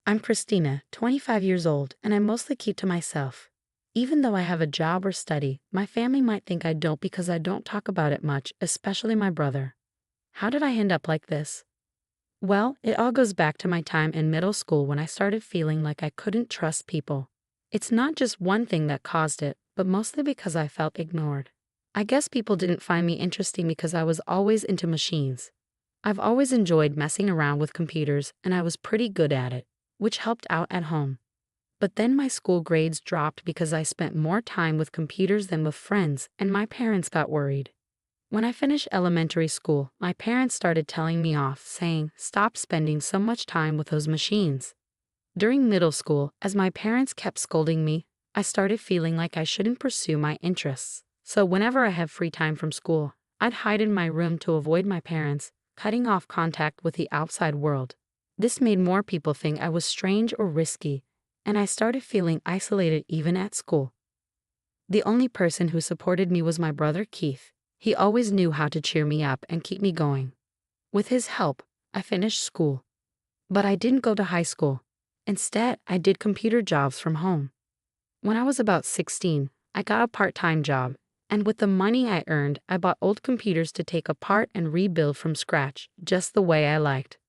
I'm Christina, 25 years old, and I mostly keep to myself. Even though I have a job or study, my family might think I don't because I don't talk about it much, especially my brother. How did I end up like this? Well, it all goes back to my time in middle school when I started feeling like I couldn't trust people. It's not just one thing that caused it, but mostly because I felt ignored. I guess people didn't find me interesting because I was always into machines. I've always enjoyed messing around with computers, and I was pretty good at it, which helped out at home. But then my school grades dropped because I spent more time with computers than with friends, and my parents got worried. When I finished elementary school, my parents started telling me off, saying, "Stop spending so much time with those machines." During middle school, as my parents kept scolding me, I started feeling like I shouldn't pursue my interests. So whenever I had free time from school, I'd hide in my room to avoid my parents, cutting off contact with the outside world. This made more people think I was strange or risky, and I started feeling isolated even at school. The only person who supported me was my brother Keith. He always knew how to cheer me up and keep me going. With his help, I finished school. But I didn't go to high school. Instead, I did computer jobs from home. When I was about 16, I got a part-time job, and with the money I earned, I bought old computers to take apart and rebuild from scratch, just the way I liked.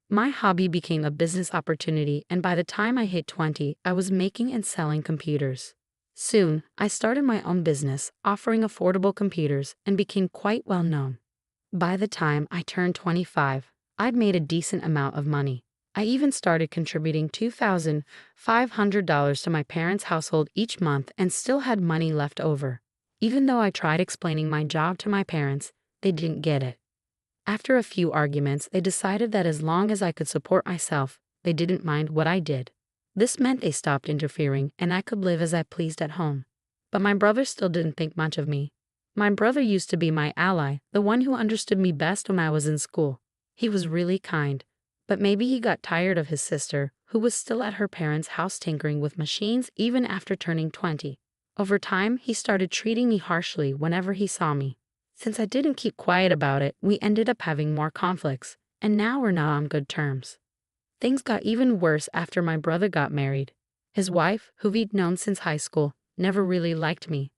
My hobby became a business opportunity, and by the time I hit 20, I was making and selling computers. Soon, I started my own business, offering affordable computers, and became quite well known. By the time I turned 25, I'd made a decent amount of money. I even started contributing $2,500 to my parents' household each month and still had money left over. Even though I tried explaining my job to my parents, they didn't get it. After a few arguments, they decided that as long as I could support myself, they didn't mind what I did. This meant they stopped interfering and I could live as I pleased at home. But my brother still didn't think much of me. My brother used to be my ally, the one who understood me best when I was in school. He was really kind, but maybe he got tired of his sister, who was still at her parents' house tinkering with machines even after turning 20. Over time, he started treating me harshly whenever he saw me. Since I didn't keep quiet about it, we ended up having more conflicts, and now we're not on good terms. Things got even worse after my brother got married. His wife, who we'd known since high school, never really liked me.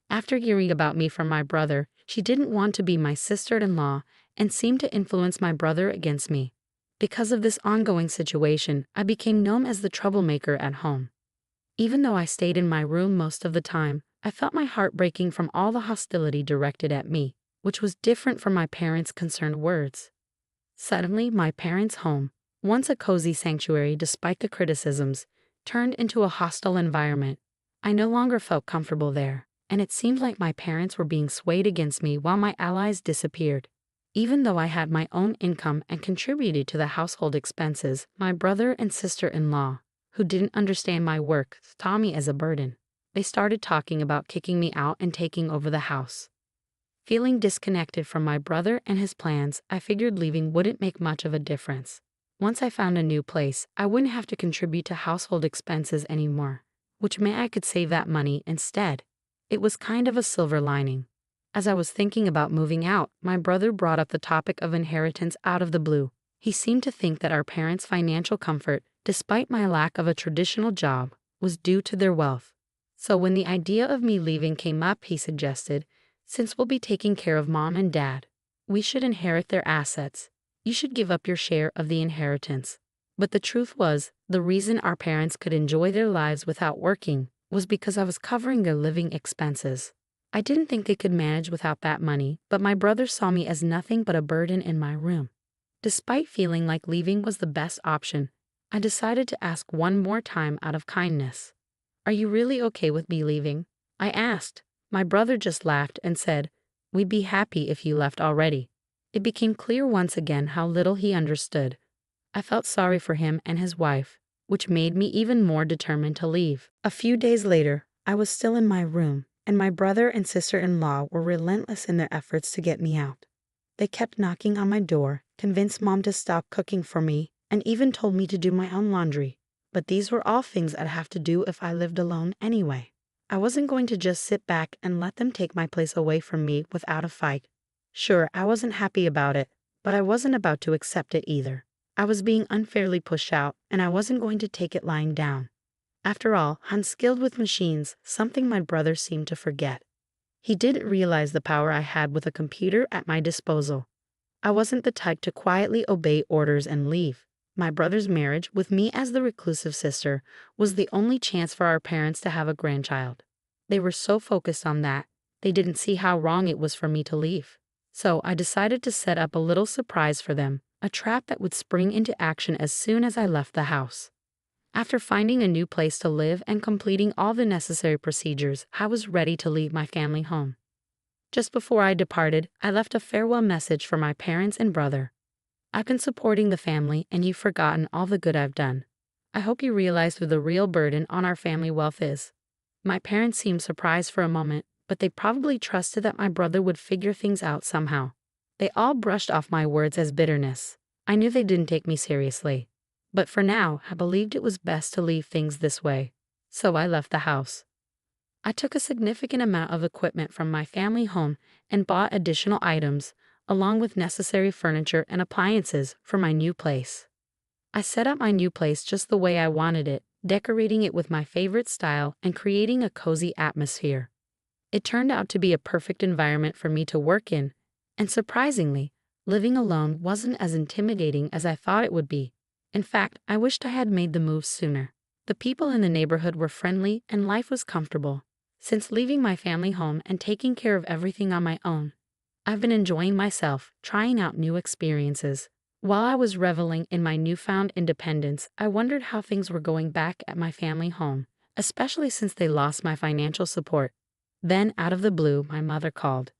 After hearing about me from my brother, she didn't want to be my sister-in-law and seemed to influence my brother against me. Because of this ongoing situation, I became known as the troublemaker at home. Even though I stayed in my room most of the time, I felt my heart breaking from all the hostility directed at me, which was different from my parents' concerned words. Suddenly, my parents' home, once a cozy sanctuary despite the criticisms, turned into a hostile environment. I no longer felt comfortable there, and it seemed like my parents were being swayed against me while my allies disappeared. Even though I had my own income and contributed to the household expenses, my brother and sister-in-law, who didn't understand my work, saw me as a burden. They started talking about kicking me out and taking over the house. Feeling disconnected from my brother and his plans, I figured leaving wouldn't make much of a difference. Once I found a new place, I wouldn't have to contribute to household expenses anymore, which meant I could save that money instead. It was kind of a silver lining. As I was thinking about moving out, my brother brought up the topic of inheritance out of the blue. He seemed to think that our parents' financial comfort, despite my lack of a traditional job, was due to their wealth. So when the idea of me leaving came up, he suggested, "Since we'll be taking care of mom and dad, we should inherit their assets. You should give up your share of the inheritance." But the truth was, the reason our parents could enjoy their lives without working was because I was covering their living expenses. I didn't think they could manage without that money, but my brother saw me as nothing but a burden in my room. Despite feeling like leaving was the best option, I decided to ask one more time out of kindness. "Are you really okay with me leaving?" I asked. My brother just laughed and said, "We'd be happy if you left already." It became clear once again how little he understood. I felt sorry for him and his wife, which made me even more determined to leave. A few days later, I was still in my room, and my brother and sister-in-law were relentless in their efforts to get me out. They kept knocking on my door, convinced mom to stop cooking for me, and even told me to do my own laundry. But these were all things I'd have to do if I lived alone anyway. I wasn't going to just sit back and let them take my place away from me without a fight. Sure, I wasn't happy about it, but I wasn't about to accept it either. I was being unfairly pushed out, and I wasn't going to take it lying down. After all, unskilled with machines, something my brother seemed to forget. He didn't realize the power I had with a computer at my disposal. I wasn't the type to quietly obey orders and leave. My brother's marriage, with me as the reclusive sister, was the only chance for our parents to have a grandchild. They were so focused on that, they didn't see how wrong it was for me to leave. So I decided to set up a little surprise for them, a trap that would spring into action as soon as I left the house. After finding a new place to live and completing all the necessary procedures, I was ready to leave my family home. Just before I departed, I left a farewell message for my parents and brother. I've been supporting the family, and you've forgotten all the good I've done. I hope you realize who the real burden on our family wealth is. My parents seemed surprised for a moment, but they probably trusted that my brother would figure things out somehow. They all brushed off my words as bitterness. I knew they didn't take me seriously. But for now, I believed it was best to leave things this way. So I left the house. I took a significant amount of equipment from my family home and bought additional items, along with necessary furniture and appliances for my new place. I set up my new place just the way I wanted it, decorating it with my favorite style and creating a cozy atmosphere. It turned out to be a perfect environment for me to work in, and surprisingly, living alone wasn't as intimidating as I thought it would be. In fact, I wished I had made the move sooner. The people in the neighborhood were friendly and life was comfortable. Since leaving my family home and taking care of everything on my own, I've been enjoying myself, trying out new experiences. While I was reveling in my newfound independence, I wondered how things were going back at my family home, especially since they lost my financial support. Then, out of the blue, my mother called.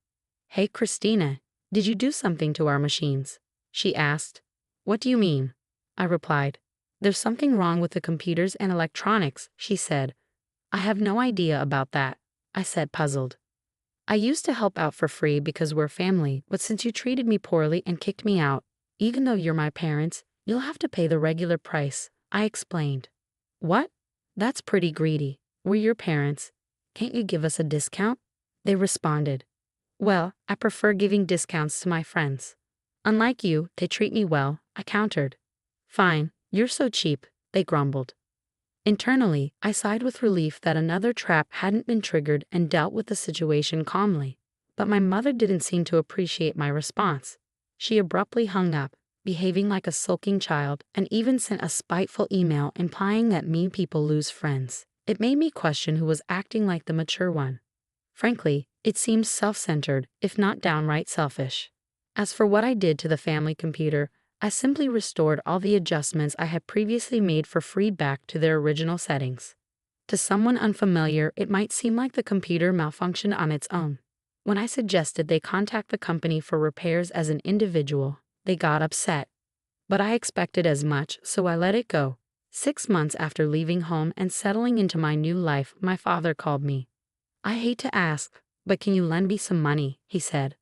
"Hey, Christina, did you do something to our machines?" she asked. "What do you mean?" I replied. "There's something wrong with the computers and electronics," she said. "I have no idea about that," I said, puzzled. "I used to help out for free because we're family, but since you treated me poorly and kicked me out, even though you're my parents, you'll have to pay the regular price," I explained. "What? That's pretty greedy. We're your parents. Can't you give us a discount?" They responded. "Well, I prefer giving discounts to my friends. Unlike you, they treat me well," I countered. "Fine, you're so cheap," they grumbled. Internally, I sighed with relief that another trap hadn't been triggered and dealt with the situation calmly. But my mother didn't seem to appreciate my response. She abruptly hung up, behaving like a sulking child, and even sent a spiteful email implying that mean people lose friends. It made me question who was acting like the mature one. Frankly, it seemed self-centered, if not downright selfish. As for what I did to the family computer, I simply restored all the adjustments I had previously made for free back to their original settings. To someone unfamiliar, it might seem like the computer malfunctioned on its own. When I suggested they contact the company for repairs as an individual, they got upset. But I expected as much, so I let it go. 6 months after leaving home and settling into my new life, my father called me. "I hate to ask, but can you lend me some money?" he said.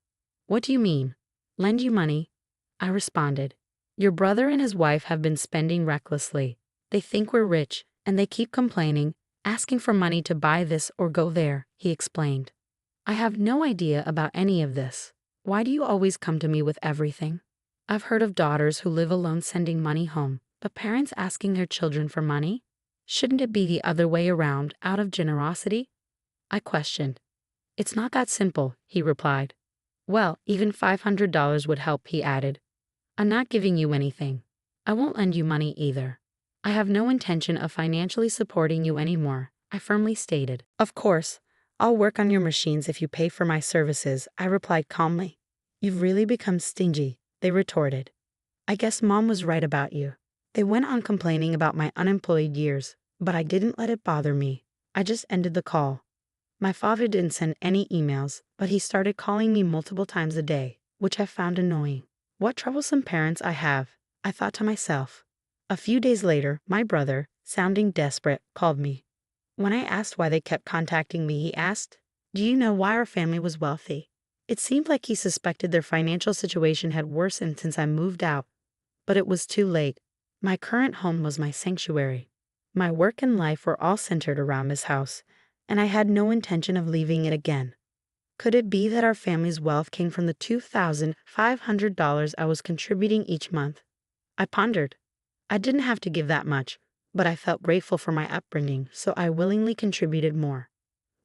"What do you mean?" "Lend you money?" I responded. "Your brother and his wife have been spending recklessly. They think we're rich, and they keep complaining, asking for money to buy this or go there," he explained. "I have no idea about any of this. Why do you always come to me with everything? I've heard of daughters who live alone sending money home, but parents asking their children for money? Shouldn't it be the other way around, out of generosity?" I questioned. "It's not that simple," he replied. "Well, even $500 would help," he added. "I'm not giving you anything. I won't lend you money either. I have no intention of financially supporting you anymore," I firmly stated. "Of course, I'll work on your machines if you pay for my services," I replied calmly. "You've really become stingy," they retorted. "I guess Mom was right about you." They went on complaining about my unemployed years, but I didn't let it bother me. I just ended the call. My father didn't send any emails, but he started calling me multiple times a day, which I found annoying. What troublesome parents I have, I thought to myself. A few days later, my brother, sounding desperate, called me. When I asked why they kept contacting me, he asked, "Do you know why our family was wealthy?" It seemed like he suspected their financial situation had worsened since I moved out, but it was too late. My current home was my sanctuary. My work and life were all centered around this house, and I had no intention of leaving it again. Could it be that our family's wealth came from the $2,500 I was contributing each month? I pondered. I didn't have to give that much, but I felt grateful for my upbringing, so I willingly contributed more.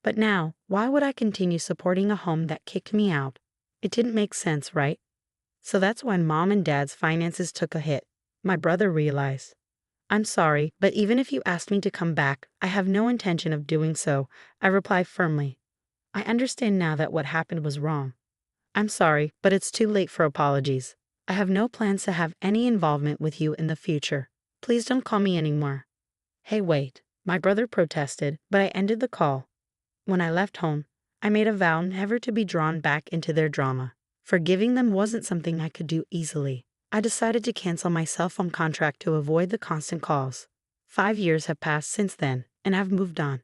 But now, why would I continue supporting a home that kicked me out? It didn't make sense, right? So that's when Mom and Dad's finances took a hit. My brother realized. I'm sorry, but even if you asked me to come back, I have no intention of doing so, I replied firmly. I understand now that what happened was wrong. I'm sorry, but it's too late for apologies. I have no plans to have any involvement with you in the future. Please don't call me anymore. Hey, wait, my brother protested, but I ended the call. When I left home, I made a vow never to be drawn back into their drama. Forgiving them wasn't something I could do easily. I decided to cancel my cell phone contract to avoid the constant calls. 5 years have passed since then, and I've moved on.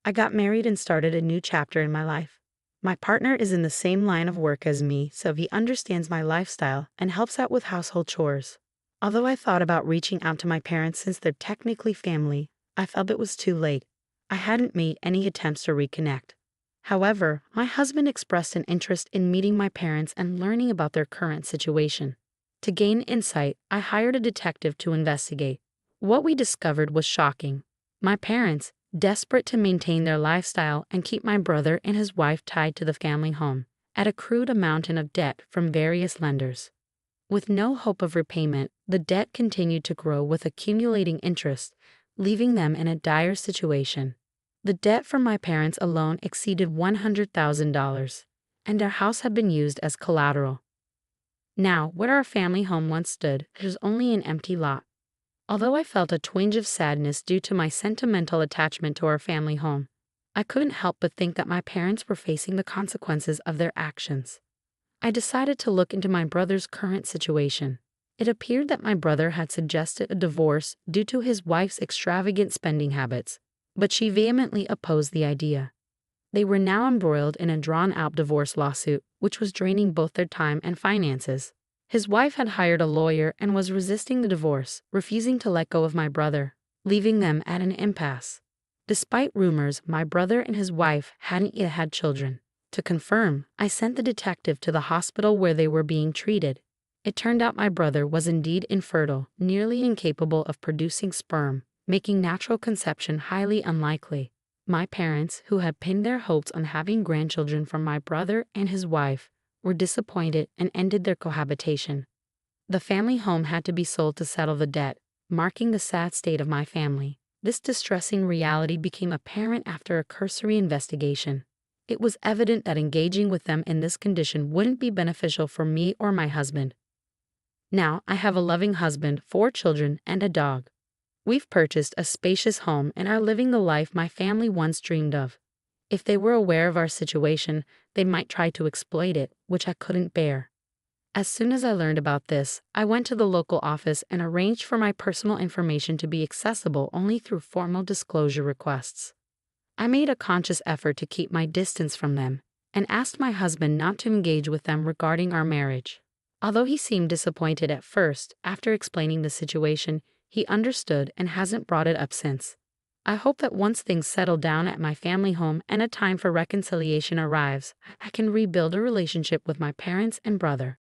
I got married and started a new chapter in my life. My partner is in the same line of work as me, so he understands my lifestyle and helps out with household chores. Although I thought about reaching out to my parents since they're technically family, I felt it was too late. I hadn't made any attempts to reconnect. However, my husband expressed an interest in meeting my parents and learning about their current situation. To gain insight, I hired a detective to investigate. What we discovered was shocking. My parents, desperate to maintain their lifestyle and keep my brother and his wife tied to the family home, had accrued a mountain of debt from various lenders. With no hope of repayment, the debt continued to grow with accumulating interest, leaving them in a dire situation. The debt from my parents alone exceeded $100,000, and their house had been used as collateral. Now, where our family home once stood, there's only an empty lot. Although I felt a twinge of sadness due to my sentimental attachment to our family home, I couldn't help but think that my parents were facing the consequences of their actions. I decided to look into my brother's current situation. It appeared that my brother had suggested a divorce due to his wife's extravagant spending habits, but she vehemently opposed the idea. They were now embroiled in a drawn-out divorce lawsuit, which was draining both their time and finances. His wife had hired a lawyer and was resisting the divorce, refusing to let go of my brother, leaving them at an impasse. Despite rumors, my brother and his wife hadn't yet had children. To confirm, I sent the detective to the hospital where they were being treated. It turned out my brother was indeed infertile, nearly incapable of producing sperm, making natural conception highly unlikely. My parents, who had pinned their hopes on having grandchildren from my brother and his wife, were disappointed and ended their cohabitation. The family home had to be sold to settle the debt, marking the sad state of my family. This distressing reality became apparent after a cursory investigation. It was evident that engaging with them in this condition wouldn't be beneficial for me or my husband. Now I have a loving husband, 4 children, and a dog. We've purchased a spacious home and are living the life my family once dreamed of. If they were aware of our situation, they might try to exploit it, which I couldn't bear. As soon as I learned about this, I went to the local office and arranged for my personal information to be accessible only through formal disclosure requests. I made a conscious effort to keep my distance from them and asked my husband not to engage with them regarding our marriage. Although he seemed disappointed at first, after explaining the situation, he understood and hasn't brought it up since. I hope that once things settle down at my family home and a time for reconciliation arrives, I can rebuild a relationship with my parents and brother.